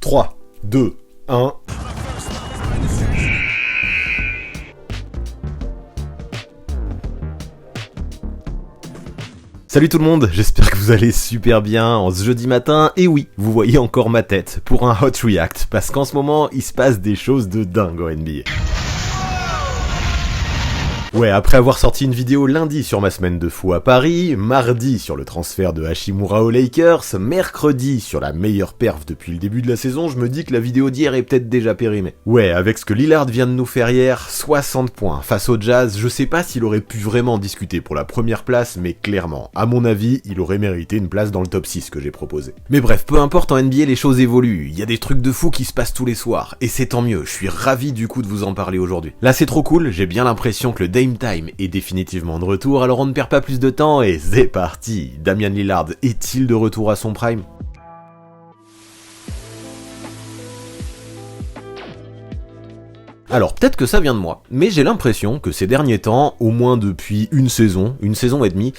3, 2, 1... Salut tout le monde, j'espère que vous allez super bien en ce jeudi matin, et oui, vous voyez encore ma tête pour un Hot React, parce qu'en ce moment, il se passe des choses de dingue en NBA. Ouais, après avoir sorti une vidéo lundi sur ma semaine de fou à Paris, mardi sur le transfert de Hachimura aux Lakers, mercredi sur la meilleure perf depuis le début de la saison, je me dis que la vidéo d'hier est peut-être déjà périmée. Ouais, avec ce que Lillard vient de nous faire hier, 60 points face au Jazz, je sais pas s'il aurait pu vraiment discuter pour la première place, mais clairement, à mon avis, il aurait mérité une place dans le top 6 que j'ai proposé. Mais bref, peu importe, en NBA les choses évoluent, il y a des trucs de fou qui se passent tous les soirs, et c'est tant mieux, je suis ravi du coup de vous en parler aujourd'hui. Là c'est trop cool, j'ai bien l'impression que le Dame Time est définitivement de retour, alors on ne perd pas plus de temps et c'est parti. Damian Lillard est-il de retour à son prime ? Alors peut-être que ça vient de moi, mais j'ai l'impression que ces derniers temps, au moins depuis une saison et demie,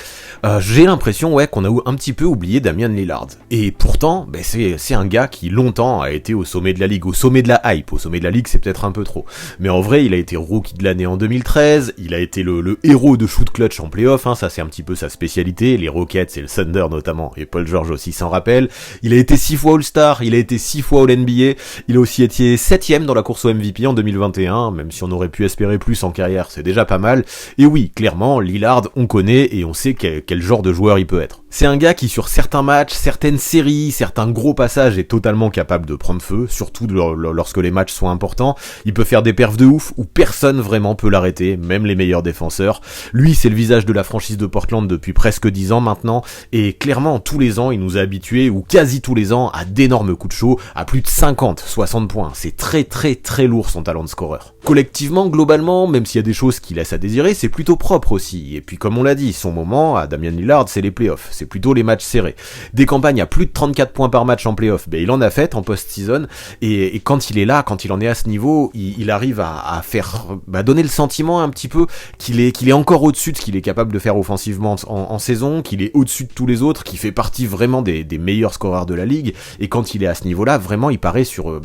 j'ai l'impression qu'on a un petit peu oublié Damian Lillard. Et pourtant, c'est un gars qui longtemps a été au sommet de la ligue, au sommet de la hype. Au sommet de la ligue, c'est peut-être un peu trop. Mais en vrai, il a été rookie de l'année en 2013, il a été le héros de shoot clutch en playoff, ça c'est un petit peu sa spécialité, les Rockets et le Thunder notamment, et Paul George aussi s'en rappelle. Il a été 6 fois All-Star, il a été 6 fois All-NBA, il a aussi été 7ème dans la course au MVP en 2021, même si on aurait pu espérer plus en carrière, c'est déjà pas mal. Et oui, clairement, Lillard, on connaît et on sait quel genre de joueur il peut être. C'est un gars qui, sur certains matchs, certaines séries, certains gros passages, est totalement capable de prendre feu, surtout lorsque les matchs sont importants. Il peut faire des perfs de ouf, où personne vraiment peut l'arrêter, même les meilleurs défenseurs. Lui, c'est le visage de la franchise de Portland depuis presque 10 ans maintenant, et clairement, tous les ans, il nous a habitués, ou quasi tous les ans, à d'énormes coups de chaud, à plus de 50, 60 points. C'est très très très lourd son talent de scoreur. Collectivement, globalement, même s'il y a des choses qui laissent à désirer, c'est plutôt propre aussi. Et puis comme on l'a dit, son moment à Damian Lillard, c'est les playoffs. C'est plutôt les matchs serrés. Des campagnes à plus de 34 points par match en playoffs, il en a fait en post-season. Et quand il est là, quand il en est à ce niveau, il arrive à faire, donner le sentiment un petit peu qu'il est encore au-dessus de ce qu'il est capable de faire offensivement en saison, qu'il est au-dessus de tous les autres, qu'il fait partie vraiment des meilleurs scoreurs de la ligue. Et quand il est à ce niveau-là, vraiment, il paraît sur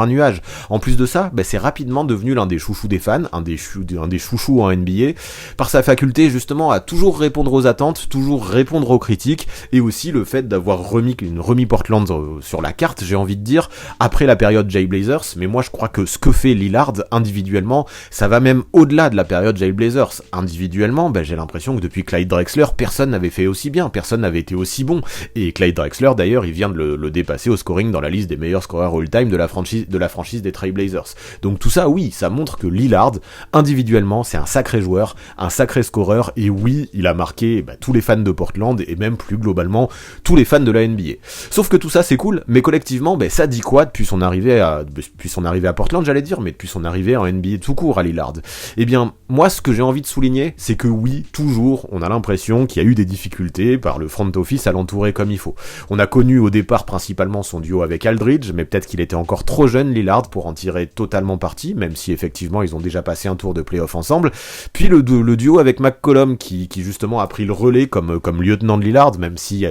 un nuage. En plus de ça, c'est rapidement devenu l'un des chouchous des fans, un des chouchous en NBA, par sa faculté justement à toujours répondre aux attentes, toujours répondre aux critiques, et aussi le fait d'avoir remis Portland sur la carte, j'ai envie de dire, après la période Jay Blazers. Mais moi je crois que ce que fait Lillard individuellement, ça va même au-delà de la période Jay Blazers. Individuellement, j'ai l'impression que depuis Clyde Drexler, personne n'avait fait aussi bien, personne n'avait été aussi bon, et Clyde Drexler d'ailleurs, il vient de le dépasser au scoring dans la liste des meilleurs scoreurs all-time de la franchise des Trail Blazers. Donc tout ça, oui, ça montre que Lillard, individuellement, c'est un sacré joueur, un sacré scoreur, et oui, il a marqué tous les fans de Portland, et même plus globalement, tous les fans de la NBA. Sauf que tout ça, c'est cool, mais collectivement, ça dit quoi depuis son arrivée à Portland, j'allais dire, mais depuis son arrivée en NBA tout court à Lillard? Eh bien, moi, ce que j'ai envie de souligner, c'est que oui, toujours, on a l'impression qu'il y a eu des difficultés par le front office à l'entourer comme il faut. On a connu au départ principalement son duo avec Aldridge, mais peut-être qu'il était encore trop jeune, Lillard, pour en tirer totalement parti, même si effectivement ils ont déjà passé un tour de play-off ensemble. Puis le duo avec McCollum qui justement a pris le relais comme lieutenant de Lillard, même si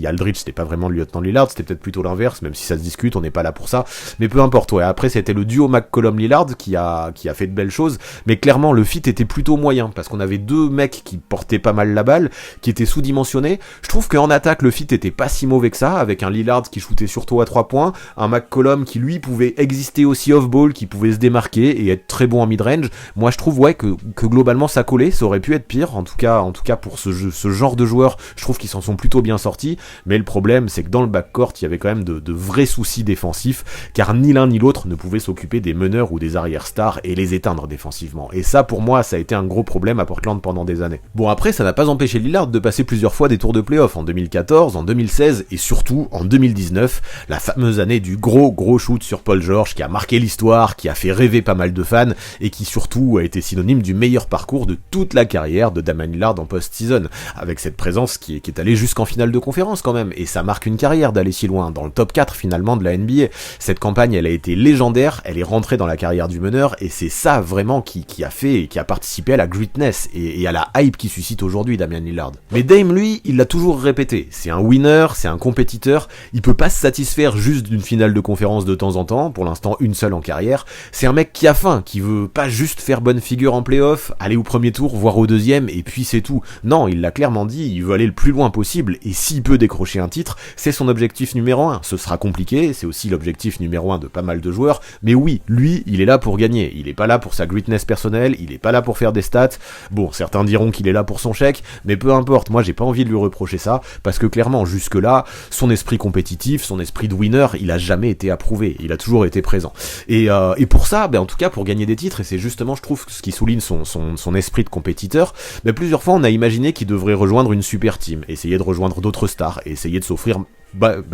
Aldridge c'était pas vraiment le lieutenant de Lillard, c'était peut-être plutôt l'inverse, même si ça se discute, on n'est pas là pour ça, mais peu importe. Après c'était le duo McCollum-Lillard qui a fait de belles choses, mais clairement le fit était plutôt moyen, parce qu'on avait deux mecs qui portaient pas mal la balle, qui étaient sous-dimensionnés. Je trouve qu'en attaque le fit était pas si mauvais que ça, avec un Lillard qui shootait surtout à 3 points, un McCollum qui lui pouvait exister aussi off-ball, qui pouvait se démarquer et être très bon en mid-range. Moi je trouve que globalement ça collait, ça aurait pu être pire, en tout cas pour ce genre de joueurs, je trouve qu'ils s'en sont plutôt bien sortis, mais le problème c'est que dans le backcourt il y avait quand même de vrais soucis défensifs, car ni l'un ni l'autre ne pouvait s'occuper des meneurs ou des arrière-stars et les éteindre défensivement, et ça pour moi ça a été un gros problème à Portland pendant des années. Bon, après ça n'a pas empêché Lillard de passer plusieurs fois des tours de play-off en 2014, en 2016 et surtout en 2019, la fameuse année du gros shoot sur Paul George qui a marqué l'histoire, qui a fait rêver pas mal de fans, et qui surtout a été synonyme du meilleur parcours de toute la carrière de Damian Lillard en post-season, avec cette présence qui est allée jusqu'en finale de conférence quand même, et ça marque une carrière d'aller si loin, dans le top 4 finalement de la NBA. Cette campagne, elle a été légendaire, elle est rentrée dans la carrière du meneur, et c'est ça vraiment qui a fait et qui a participé à la greatness et à la hype qui suscite aujourd'hui Damian Lillard. Mais Dame, lui, il l'a toujours répété, c'est un winner, c'est un compétiteur, il peut pas se satisfaire juste d'une finale de conférence de temps en temps, pour l'instant une seule en carrière, c'est un mec qui a faim, qui veut pas juste faire bonne figure en playoff, aller au premier tour, voire au deuxième, et puis c'est tout. Non, il l'a clairement dit, il veut aller le plus loin possible, et s'il peut décrocher un titre, c'est son objectif numéro 1. Ce sera compliqué, c'est aussi l'objectif numéro 1 de pas mal de joueurs, mais oui, lui, il est là pour gagner, il est pas là pour sa greatness personnelle, il est pas là pour faire des stats, bon, certains diront qu'il est là pour son chèque, mais peu importe, moi j'ai pas envie de lui reprocher ça, parce que clairement, jusque-là, son esprit compétitif, son esprit de winner, il a jamais été approuvé, il a toujours été présent. Et pour ça, en tout cas, pour gagner des titres, et c'est justement, je trouve, ce qui souligne son esprit de compétiteur, plusieurs fois on a imaginé qu'il devrait rejoindre une super team, essayer de rejoindre d'autres stars, et essayer de s'offrir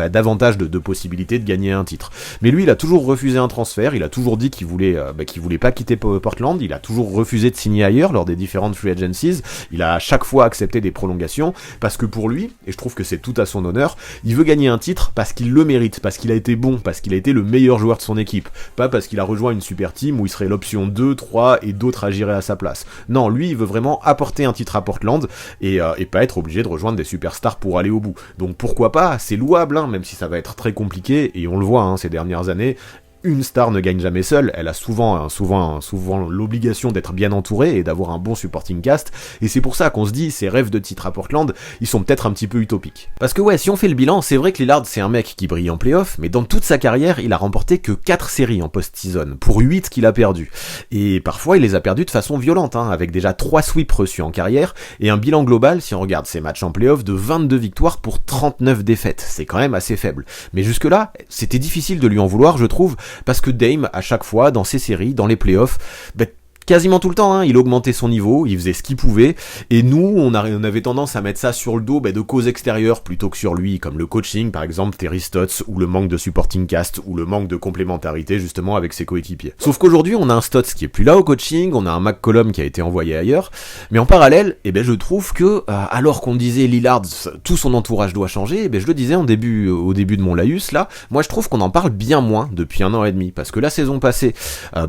davantage de possibilités de gagner un titre. Mais lui, il a toujours refusé un transfert, il a toujours dit qu'il voulait pas quitter Portland, il a toujours refusé de signer ailleurs lors des différentes free agencies, il a à chaque fois accepté des prolongations, parce que pour lui, et je trouve que c'est tout à son honneur, il veut gagner un titre parce qu'il le mérite, parce qu'il a été bon, parce qu'il a été le meilleur joueur de son équipe, pas parce qu'il a rejoint une super team où il serait l'option 2, 3 et d'autres agiraient à sa place. Non, lui, il veut vraiment apporter un titre à Portland et pas être obligé de rejoindre des superstars pour aller au bout. Donc pourquoi pas, c'est louable, même si ça va être très compliqué, et on le voit ces dernières années, une star ne gagne jamais seule, elle a souvent l'obligation d'être bien entourée et d'avoir un bon supporting cast, et c'est pour ça qu'on se dit, ces rêves de titre à Portland, ils sont peut-être un petit peu utopiques. Parce que ouais, si on fait le bilan, c'est vrai que Lillard c'est un mec qui brille en playoff, mais dans toute sa carrière, il a remporté que 4 séries en post-season, pour 8 qu'il a perdu. Et parfois, il les a perdus de façon violente, avec déjà 3 sweeps reçus en carrière, et un bilan global, si on regarde ses matchs en playoff, de 22 victoires pour 39 défaites. C'est quand même assez faible. Mais jusque-là, c'était difficile de lui en vouloir, je trouve, parce que Dame, à chaque fois, dans ses séries, dans les playoffs, quasiment tout le temps, il augmentait son niveau, il faisait ce qu'il pouvait, et nous, on avait tendance à mettre ça sur le dos de causes extérieures plutôt que sur lui, comme le coaching, par exemple, Terry Stotts, ou le manque de supporting cast, ou le manque de complémentarité, justement, avec ses coéquipiers. Sauf qu'aujourd'hui, on a un Stotts qui est plus là au coaching, on a un McCollum qui a été envoyé ailleurs, mais en parallèle, je trouve que, alors qu'on disait Lillard, tout son entourage doit changer, je le disais au début de mon laïus, là, moi je trouve qu'on en parle bien moins depuis 1 an et demi, parce que la saison passée,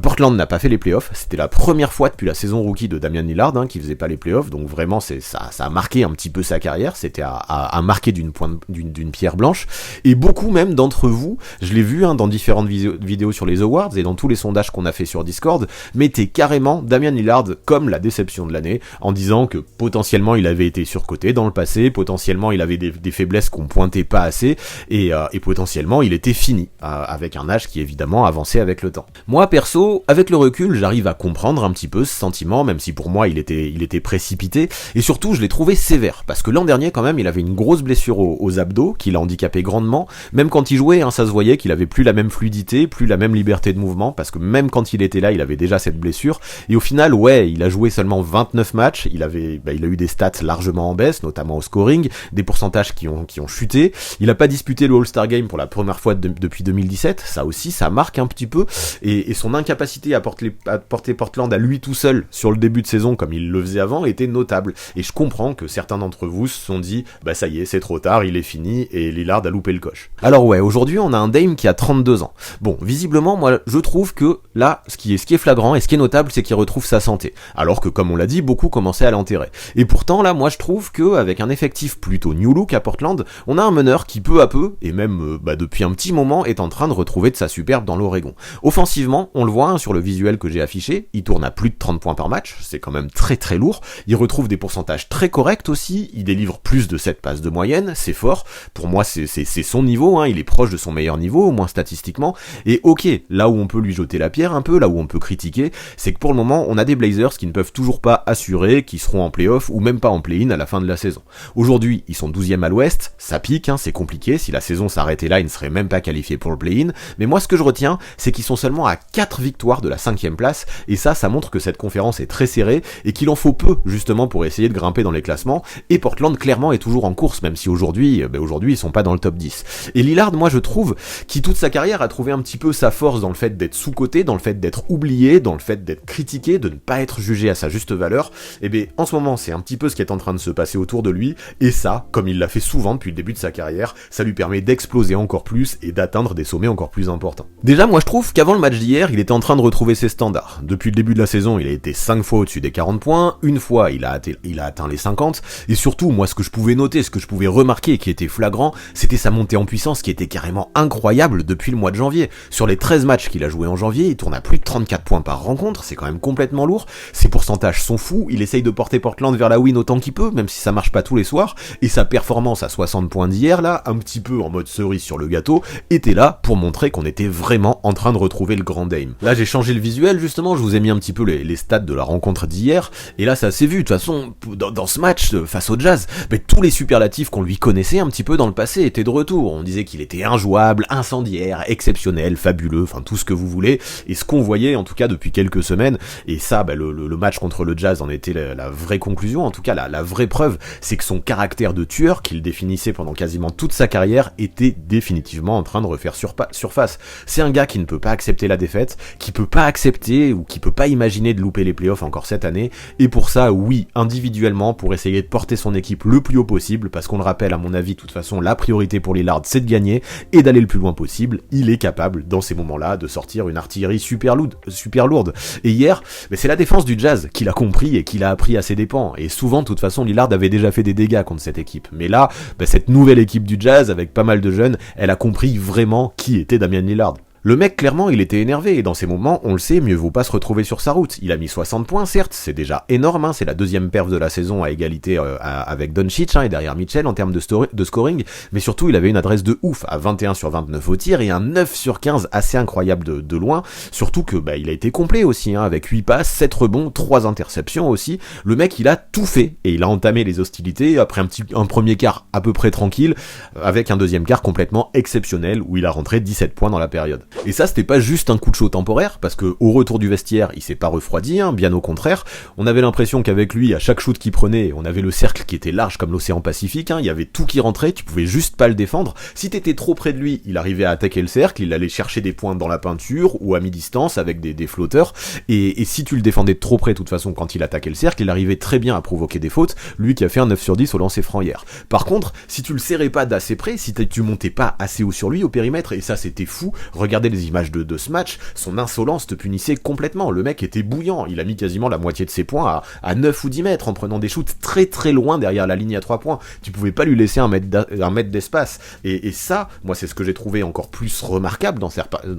Portland n'a pas fait les playoffs, c'était la première fois depuis la saison rookie de Damian Lillard qui faisait pas les playoffs, donc vraiment ça a marqué un petit peu sa carrière, c'était à marquer d'une pierre blanche, et beaucoup même d'entre vous, je l'ai vu dans différentes vidéos sur les awards et dans tous les sondages qu'on a fait sur Discord, mettaient carrément Damian Lillard comme la déception de l'année, en disant que potentiellement il avait été surcoté dans le passé, potentiellement il avait des faiblesses qu'on pointait pas assez, et potentiellement il était fini, avec un âge qui évidemment avançait avec le temps. Moi perso, avec le recul, j'arrive à comprendre un petit peu ce sentiment, même si pour moi il était précipité, et surtout je l'ai trouvé sévère, parce que l'an dernier quand même il avait une grosse blessure aux abdos, qui l'a handicapé grandement, même quand il jouait, ça se voyait qu'il avait plus la même fluidité, plus la même liberté de mouvement, parce que même quand il était là, il avait déjà cette blessure, et au final, ouais, il a joué seulement 29 matchs, il a eu des stats largement en baisse, notamment au scoring, des pourcentages qui ont chuté, il a pas disputé le All-Star Game pour la première fois depuis 2017, ça aussi, ça marque un petit peu, et son incapacité à porter Portland à lui tout seul sur le début de saison comme il le faisait avant était notable, et je comprends que certains d'entre vous se sont dit ça y est, c'est trop tard, il est fini, et Lillard a loupé le coche. Alors ouais, aujourd'hui on a un Dame qui a 32 ans. Bon, visiblement, moi je trouve que là, ce qui est flagrant et ce qui est notable, c'est qu'il retrouve sa santé, alors que comme on l'a dit, beaucoup commençaient à l'enterrer. Et pourtant là, moi je trouve que avec un effectif plutôt new look à Portland, on a un meneur qui peu à peu, et même depuis un petit moment, est en train de retrouver de sa superbe dans l'Oregon. Offensivement, on le voit sur le visuel que j'ai affiché, il tourne à plus de 30 points par match, c'est quand même très très lourd, il retrouve des pourcentages très corrects aussi, il délivre plus de 7 passes de moyenne, c'est fort, pour moi c'est son niveau, il est proche de son meilleur niveau, au moins statistiquement, et ok, là où on peut lui jeter la pierre un peu, là où on peut critiquer, c'est que pour le moment on a des Blazers qui ne peuvent toujours pas assurer qu'ils seront en play-off ou même pas en play-in à la fin de la saison. Aujourd'hui, ils sont 12e à l'ouest, ça pique, c'est compliqué, si la saison s'arrêtait là, ils ne seraient même pas qualifiés pour le play-in, mais moi ce que je retiens, c'est qu'ils sont seulement à 4 victoires de la 5e place, et ça ça montre que cette conférence est très serrée et qu'il en faut peu justement pour essayer de grimper dans les classements, et Portland clairement est toujours en course, même si aujourd'hui ils sont pas dans le top 10. Et Lillard, moi je trouve, qui toute sa carrière a trouvé un petit peu sa force dans le fait d'être sous-coté, dans le fait d'être oublié, dans le fait d'être critiqué, de ne pas être jugé à sa juste valeur, et bien en ce moment c'est un petit peu ce qui est en train de se passer autour de lui, et ça, comme il l'a fait souvent depuis le début de sa carrière, ça lui permet d'exploser encore plus et d'atteindre des sommets encore plus importants. Déjà moi je trouve qu'avant le match d'hier, il était en train de retrouver ses standards. Depuis le début de la saison, il a été 5 fois au-dessus des 40 points, une fois il a atteint les 50, et surtout moi ce que je pouvais noter, ce que je pouvais remarquer et qui était flagrant, c'était sa montée en puissance qui était carrément incroyable depuis le mois de janvier. Sur les 13 matchs qu'il a joué en janvier, il tourne à plus de 34 points par rencontre, c'est quand même complètement lourd, ses pourcentages sont fous, il essaye de porter Portland vers la win autant qu'il peut, même si ça marche pas tous les soirs, et sa performance à 60 points d'hier là, un petit peu en mode cerise sur le gâteau, était là pour montrer qu'on était vraiment en train de retrouver le grand Dame. Là j'ai changé le visuel justement, je vous ai mis un petit peu les stats de la rencontre d'hier, et là ça s'est vu, de toute façon, dans ce match face au Jazz, tous les superlatifs qu'on lui connaissait un petit peu dans le passé étaient de retour. On disait qu'il était injouable, incendiaire, exceptionnel, fabuleux, enfin tout ce que vous voulez, et ce qu'on voyait en tout cas depuis quelques semaines, et ça le match contre le Jazz en était la vraie conclusion, en tout cas la vraie preuve, c'est que son caractère de tueur, qu'il définissait pendant quasiment toute sa carrière, était définitivement en train de refaire surface. C'est un gars qui ne peut pas accepter la défaite, qui peut pas accepter ou qui peut pas imaginer de louper les playoffs encore cette année, et pour ça, oui, individuellement, pour essayer de porter son équipe le plus haut possible, parce qu'on le rappelle, à mon avis, de toute façon, la priorité pour Lillard, c'est de gagner et d'aller le plus loin possible. Il est capable, dans ces moments-là, de sortir une artillerie super lourde. Et hier, c'est la défense du Jazz qu'il a compris et qu'il a appris à ses dépens. Et souvent, de toute façon, Lillard avait déjà fait des dégâts contre cette équipe. Mais là, cette nouvelle équipe du Jazz, avec pas mal de jeunes, elle a compris vraiment qui était Damian Lillard. Le mec, clairement, il était énervé, et dans ces moments, on le sait, mieux vaut pas se retrouver sur sa route. Il a mis 60 points, certes, c'est déjà énorme, hein, c'est la deuxième perf de la saison à égalité avec Doncic, et derrière Mitchell en termes de scoring, mais surtout, il avait une adresse de ouf, à 21 sur 29 au tir, et un 9 sur 15 assez incroyable de loin, surtout que il a été complet aussi, avec 8 passes, 7 rebonds, 3 interceptions aussi. Le mec, il a tout fait, et il a entamé les hostilités après un premier quart à peu près tranquille, avec un deuxième quart complètement exceptionnel, où il a rentré 17 points dans la période. Et ça, c'était pas juste un coup de chaud temporaire, parce que au retour du vestiaire, il s'est pas refroidi, bien au contraire. On avait l'impression qu'avec lui, à chaque shoot qu'il prenait, on avait le cercle qui était large comme l'océan Pacifique, il y avait tout qui rentrait, tu pouvais juste pas le défendre. Si t'étais trop près de lui, il arrivait à attaquer le cercle, il allait chercher des pointes dans la peinture, ou à mi-distance, avec des flotteurs, et si tu le défendais de trop près, de toute façon, quand il attaquait le cercle, il arrivait très bien à provoquer des fautes, lui qui a fait un 9 sur 10 au lancer franc hier. Par contre, si tu le serrais pas d'assez près, si tu montais pas assez haut sur lui au périmètre, et ça c'était fou, regardez les images de ce match, son insolence te punissait complètement. Le mec était bouillant, il a mis quasiment la moitié de ses points à 9 ou 10 mètres en prenant des shoots très très loin derrière la ligne à 3 points. Tu pouvais pas lui laisser un mètre d'espace. Et ça, moi c'est ce que j'ai trouvé encore plus remarquable dans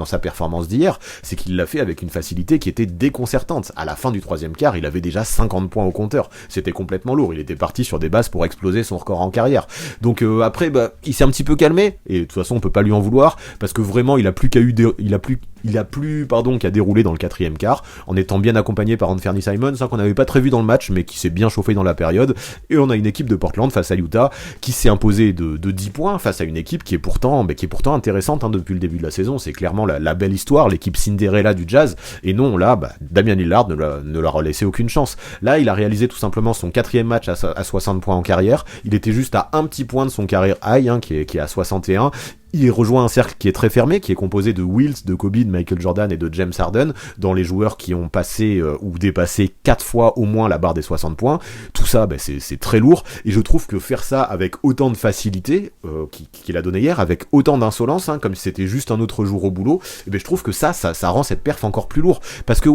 sa performance d'hier, c'est qu'il l'a fait avec une facilité qui était déconcertante. À la fin du troisième quart, il avait déjà 50 points au compteur. C'était complètement lourd, il était parti sur des bases pour exploser son record en carrière. Donc après, il s'est un petit peu calmé, et de toute façon on peut pas lui en vouloir, parce que vraiment il a plus qu'à dérouler dans le quatrième quart, en étant bien accompagné par Anthony Simons, qu'on n'avait pas très vu dans le match, mais qui s'est bien chauffé dans la période, et on a une équipe de Portland face à Utah, qui s'est imposée de 10 points, face à une équipe qui est pourtant intéressante, depuis le début de la saison. C'est clairement la belle histoire, l'équipe Cinderella du Jazz, et non, là, Damian Lillard ne leur a laissé aucune chance. Là, il a réalisé tout simplement son quatrième match à 60 points en carrière, il était juste à un petit point de son career high, qui est à 61, il rejoint un cercle qui est très fermé, qui est composé de Wilt, de Kobe, de Michael Jordan et de James Harden, dans les joueurs qui ont passé ou dépassé 4 fois au moins la barre des 60 points. Tout ça, c'est très lourd, et je trouve que faire ça avec autant de facilité qu'il a donné hier, avec autant d'insolence, comme si c'était juste un autre jour au boulot, je trouve que ça rend cette perf encore plus lourd, parce que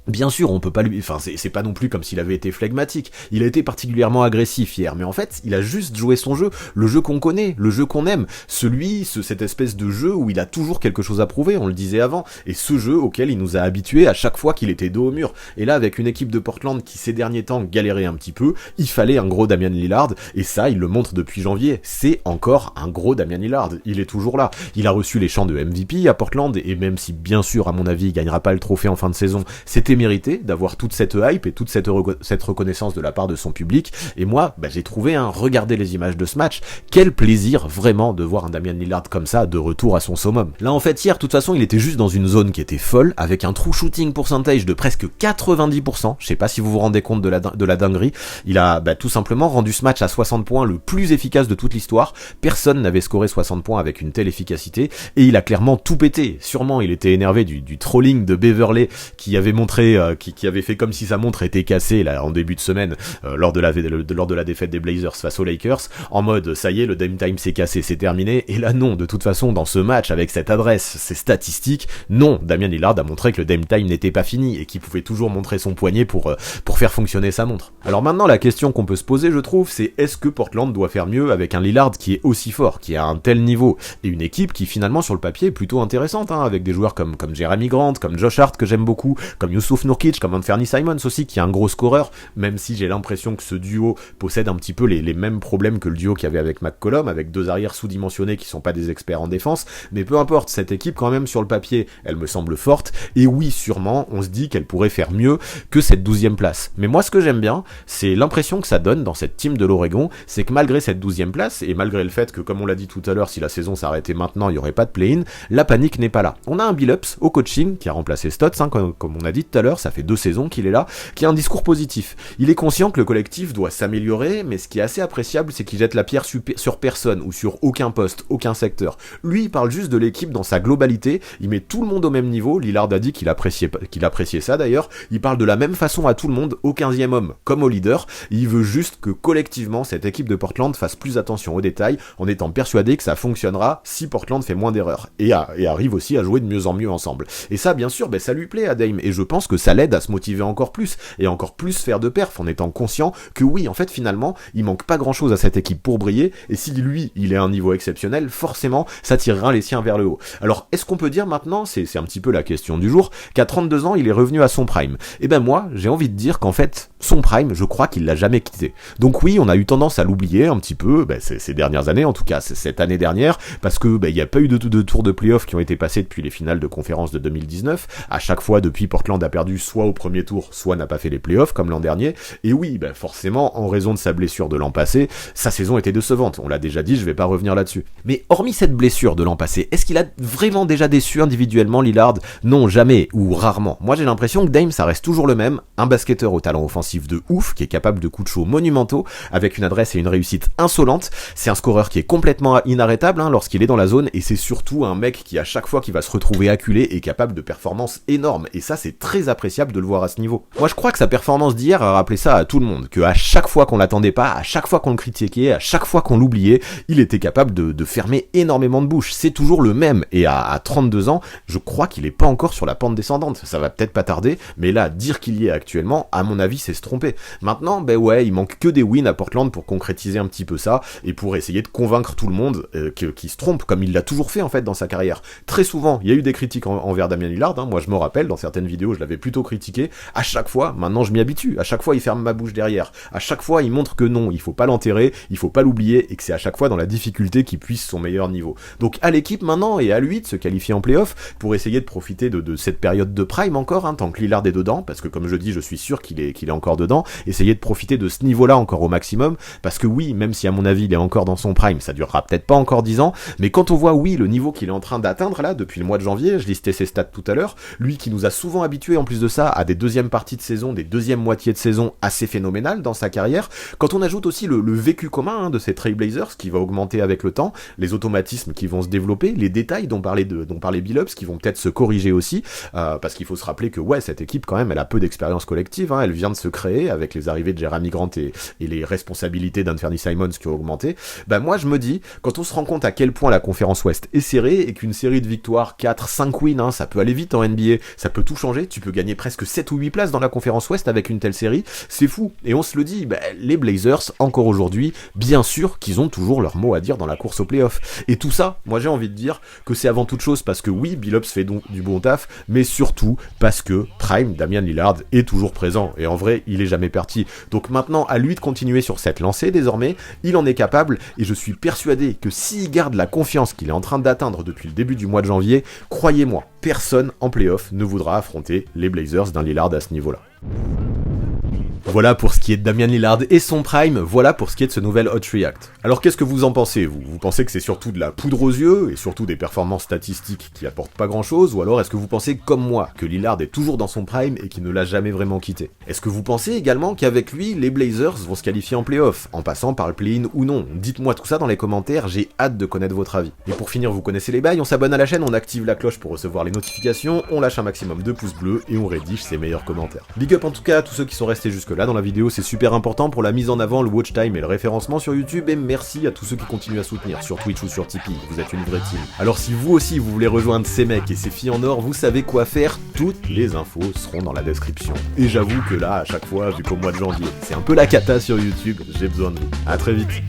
bien sûr, on peut pas lui... c'est pas non plus comme s'il avait été flegmatique. Il a été particulièrement agressif hier, mais en fait, il a juste joué son jeu. Le jeu qu'on connaît, le jeu qu'on aime. Cette espèce de jeu où il a toujours quelque chose à prouver, on le disait avant. Et ce jeu auquel il nous a habitués à chaque fois qu'il était dos au mur. Et là, avec une équipe de Portland qui, ces derniers temps, galérait un petit peu, il fallait un gros Damian Lillard. Et ça, il le montre depuis janvier. C'est encore un gros Damian Lillard. Il est toujours là. Il a reçu les chants de MVP à Portland, et même si, bien sûr, à mon avis, il gagnera pas le trophée en fin de saison, c'était mérité d'avoir toute cette hype et toute cette reconnaissance de la part de son public. Et moi, j'ai trouvé, regardez les images de ce match, quel plaisir vraiment de voir un Damian Lillard comme ça, de retour à son summum. Là en fait hier, de toute façon il était juste dans une zone qui était folle, avec un true shooting percentage de presque 90%, je sais pas si vous vous rendez compte de la dinguerie. Il a tout simplement rendu ce match à 60 points le plus efficace de toute l'histoire, personne n'avait scoré 60 points avec une telle efficacité, et il a clairement tout pété. Sûrement il était énervé du trolling de Beverley qui avait montré, qui avait fait comme si sa montre était cassée là en début de semaine, lors de la défaite des Blazers face aux Lakers, en mode ça y est, le Dame Time s'est cassé, c'est terminé. Et là non, de toute façon dans ce match avec cette adresse, ces statistiques, non, Damian Lillard a montré que le Dame Time n'était pas fini et qu'il pouvait toujours montrer son poignet pour faire fonctionner sa montre. Alors maintenant la question qu'on peut se poser, je trouve, c'est est-ce que Portland doit faire mieux avec un Lillard qui est aussi fort, qui a un tel niveau, et une équipe qui finalement sur le papier est plutôt intéressante, avec des joueurs comme Jeremy Grant, comme Josh Hart que j'aime beaucoup, comme Yusuf Nurkic, comme Anthony Simons aussi, qui est un gros scoreur, même si j'ai l'impression que ce duo possède un petit peu les mêmes problèmes que le duo qu'il y avait avec McCollum, avec deux arrières sous-dimensionnés qui sont pas des experts en défense, mais peu importe, cette équipe quand même sur le papier, elle me semble forte, et oui, sûrement, on se dit qu'elle pourrait faire mieux que cette 12e place. Mais moi, ce que j'aime bien, c'est l'impression que ça donne dans cette team de l'Oregon, c'est que malgré cette 12e place, et malgré le fait que, comme on l'a dit tout à l'heure, si la saison s'arrêtait maintenant, il n'y aurait pas de play-in, la panique n'est pas là. On a un Billups au coaching, qui a remplacé Stotts, comme on a dit tout à l'heure, ça fait 2 saisons qu'il est là, qui a un discours positif. Il est conscient que le collectif doit s'améliorer, mais ce qui est assez appréciable, c'est qu'il jette la pierre sur personne, ou sur aucun poste, aucun secteur. Lui, il parle juste de l'équipe dans sa globalité, il met tout le monde au même niveau, Lillard a dit qu'il appréciait ça d'ailleurs, il parle de la même façon à tout le monde, au 15e homme, comme au leader, il veut juste que collectivement, cette équipe de Portland fasse plus attention aux détails, en étant persuadé que ça fonctionnera si Portland fait moins d'erreurs, et arrive aussi à jouer de mieux en mieux ensemble. Et ça, bien sûr, ça lui plaît à Dame, et je pense que ça l'aide à se motiver encore plus, et encore plus faire de perf, en étant conscient que oui, en fait, finalement, il manque pas grand chose à cette équipe pour briller, et si lui, il est à un niveau exceptionnel, forcément, ça tirera les siens vers le haut. Alors, est-ce qu'on peut dire maintenant, c'est un petit peu la question du jour, qu'à 32 ans, il est revenu à son prime? Et moi, j'ai envie de dire qu'en fait, son prime, je crois qu'il l'a jamais quitté. Donc oui, on a eu tendance à l'oublier un petit peu, ces dernières années, en tout cas, cette année dernière, parce que il n'y a pas eu de tours de playoff qui ont été passés depuis les finales de conférence de 2019. À chaque fois, depuis, Portland a perdu soit au premier tour, soit n'a pas fait les playoffs, comme l'an dernier. Et oui, forcément, en raison de sa blessure de l'an passé, sa saison était décevante. On l'a déjà dit, je vais pas revenir là-dessus. Mais hormis cette blessure de l'an passé, est-ce qu'il a vraiment déjà déçu individuellement Lillard? Non, jamais, ou rarement. Moi, j'ai l'impression que Dame, ça reste toujours le même, un basketteur au talent offensif de ouf, qui est capable de coups de chaud monumentaux, avec une adresse et une réussite insolente. C'est un scoreur qui est complètement inarrêtable lorsqu'il est dans la zone, et c'est surtout un mec qui, à chaque fois qu'il va se retrouver acculé, est capable de performances énormes. Et ça, c'est très appréciable de le voir à ce niveau. Moi, je crois que sa performance d'hier a rappelé ça à tout le monde, que à chaque fois qu'on l'attendait pas, à chaque fois qu'on le critiquait, à chaque fois qu'on l'oubliait, il était capable de fermer énormément de bouches. C'est toujours le même, et à 32 ans, je crois qu'il est pas encore sur la pente descendante. Ça va peut-être pas tarder, mais là, dire qu'il y est actuellement, à mon avis, c'est se tromper. Maintenant, il manque que des wins à Portland pour concrétiser un petit peu ça, et pour essayer de convaincre tout le monde qui se trompe, comme il l'a toujours fait en fait dans sa carrière. Très souvent, il y a eu des critiques envers Damian Lillard, moi je me rappelle, dans certaines vidéos, je l'avais plutôt critiqué. À chaque fois, maintenant je m'y habitue, à chaque fois il ferme ma bouche derrière, à chaque fois il montre que non, il faut pas l'enterrer, il faut pas l'oublier, et que c'est à chaque fois dans la difficulté qu'il puisse son meilleur niveau. Donc à l'équipe maintenant, et à lui de se qualifier en play-off, pour essayer de profiter de cette période de prime encore, tant que Lillard est dedans, parce que comme je dis, je suis sûr qu'il est encore dedans, essayer de profiter de ce niveau-là encore au maximum, parce que oui, même si à mon avis il est encore dans son prime, ça durera peut-être pas encore 10 ans, mais quand on voit le niveau qu'il est en train d'atteindre là, depuis le mois de janvier, je listais ses stats tout à l'heure, lui qui nous a souvent habitués en plus de ça à des deuxièmes parties de saison, des deuxièmes moitiés de saison assez phénoménales dans sa carrière, quand on ajoute aussi le vécu commun de ces Trailblazers qui va augmenter avec le temps, les automatismes qui vont se développer, les détails dont parlait Billups qui vont peut-être se corriger aussi, parce qu'il faut se rappeler que cette équipe quand même, elle a peu d'expérience collective, elle vient de se créer avec les arrivées de Jeremy Grant et les responsabilités d'Anthony Simons qui ont augmenté. Moi je me dis, quand on se rend compte à quel point la conférence Ouest est serrée et qu'une série de victoires, 4, 5 wins, ça peut aller vite en NBA, ça peut tout changer, tu peux gagner presque 7 ou 8 places dans la conférence Ouest avec une telle série, c'est fou. Et on se le dit, les Blazers, encore aujourd'hui, bien sûr qu'ils ont toujours leur mot à dire dans la course au playoff. Et tout ça, moi j'ai envie de dire que c'est avant toute chose parce que oui, Billups fait donc du bon taf, mais surtout parce que Prime, Damian Lillard, est toujours présent. Et en vrai, il est jamais parti. Donc maintenant, à lui de continuer sur cette lancée désormais, il en est capable, et je suis persuadé que s'il garde la confiance qu'il est en train d'atteindre depuis le début du mois de janvier, croyez-moi, personne en play-off ne voudra affronter les les Blazers d'un Lillard à ce niveau-là. Voilà pour ce qui est de Damian Lillard et son prime, voilà pour ce qui est de ce nouvel Hot React. Alors qu'est-ce que vous en pensez, vous? Vous pensez que c'est surtout de la poudre aux yeux, et surtout des performances statistiques qui apportent pas grand chose, ou alors est-ce que vous pensez comme moi, que Lillard est toujours dans son prime et qu'il ne l'a jamais vraiment quitté? Est-ce que vous pensez également qu'avec lui, les Blazers vont se qualifier en playoff, en passant par le play-in ou non? Dites-moi tout ça dans les commentaires, j'ai hâte de connaître votre avis. Et pour finir, vous connaissez les bails, on s'abonne à la chaîne, on active la cloche pour recevoir les notifications, on lâche un maximum de pouces bleus, et on rédige ses meilleurs commentaires. Big up en tout cas à tous ceux qui sont restés jusque là dans la vidéo, c'est super important pour la mise en avant, le watch time et le référencement sur YouTube, et merci à tous ceux qui continuent à soutenir sur Twitch ou sur Tipeee, vous êtes une vraie team. Alors si vous aussi vous voulez rejoindre ces mecs et ces filles en or, vous savez quoi faire, toutes les infos seront dans la description. Et j'avoue que là, à chaque fois, vu qu'au mois de janvier, c'est un peu la cata sur YouTube, j'ai besoin de vous. À très vite.